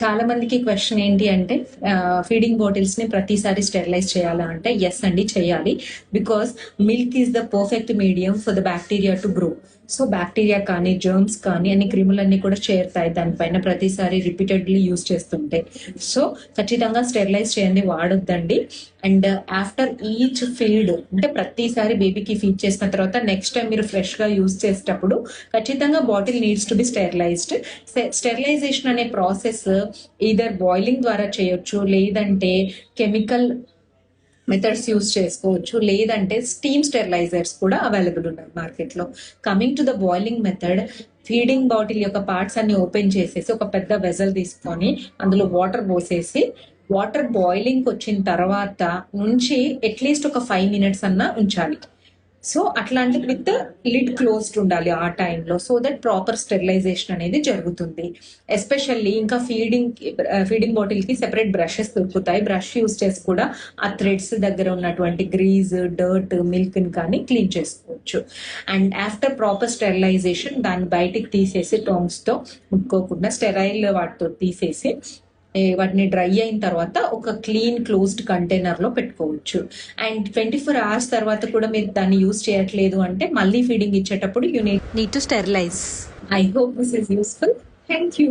చాలా మందికి క్వశ్చన్ ఏంటి అంటే ఫీడింగ్ బాటిల్స్ ని ప్రతిసారి స్టెరిలైజ్ చేయాలా అంటే ఎస్ అండి, చేయాలి. Because milk is the perfect medium for the bacteria to grow. So bacteria కానీ జర్మ్స్ కానీ అన్ని క్రిములన్నీ కూడా చేరుతాయి దానిపైన ప్రతిసారి రిపీటెడ్లీ యూజ్ చేస్తుంటే. సో ఖచ్చితంగా స్టెరిలైజ్ చేయండి, వాడొద్దండి. అండ్ ఆఫ్టర్ ఈచ్ ఫీడ్ అంటే ప్రతిసారి బేబీకి ఫీడ్ చేసిన తర్వాత నెక్స్ట్ టైం మీరు ఫ్రెష్ గా యూజ్ చేసేటప్పుడు ఖచ్చితంగా bottle needs to be sterilized. Sterilization అనే ప్రాసెస్ ఈదర్ బాయిలింగ్ ద్వారా చేయొచ్చు, లేదంటే కెమికల్ మెథడ్స్ యూస్ చేసుకోవచ్చు, లేదంటే స్టీమ్ స్టెరిలైజర్స్ కూడా అవైలబుల్ ఉన్నాయి మార్కెట్లో. Coming to the boiling method, feeding bottle యొక్క పార్ట్స్ అన్ని ఓపెన్ చేసేసి ఒక పెద్ద వెజల్ తీసుకొని అందులో వాటర్ పోసేసి వాటర్ బాయిలింగ్ వచ్చిన తర్వాత నుంచి అట్లీస్ట్ ఒక 5 minutes అన్నా ఉంచాలి. సో అట్లాంటి విత్ లిడ్ క్లోజ్డ్ ఉండాలి ఆ టైంలో, సో దట్ ప్రాపర్ స్టెరిలైజేషన్ అనేది జరుగుతుంది. ఎస్పెషల్లీ ఇంకా ఫీడింగ్ బాటిల్ కి సెపరేట్ బ్రషెస్ దొరుకుతాయి. బ్రష్ యూస్ చేసి కూడా ఆ థ్రెడ్స్ దగ్గర ఉన్నటువంటి గ్రీజ్, డర్ట్, మిల్క్ ని కానీ క్లీన్ చేసుకోవచ్చు. అండ్ ఆఫ్టర్ ప్రాపర్ స్టెరిలైజేషన్ దాన్ని బయటికి తీసేసి టాంగ్స్ తో ముట్టుకోకుండా స్టెరైల్ వాటితో తీసేసి వాటిని డ్రై అయిన తర్వాత ఒక క్లీన్ క్లోజ్డ్ కంటైనర్ లో పెట్టుకోవచ్చు. అండ్ 24 hours తర్వాత కూడా మీరు దాన్ని యూజ్ చేయట్లేదు అంటే మళ్ళీ ఫీడింగ్ ఇచ్చేటప్పుడు you need to sterilize. I hope this is useful. Thank you.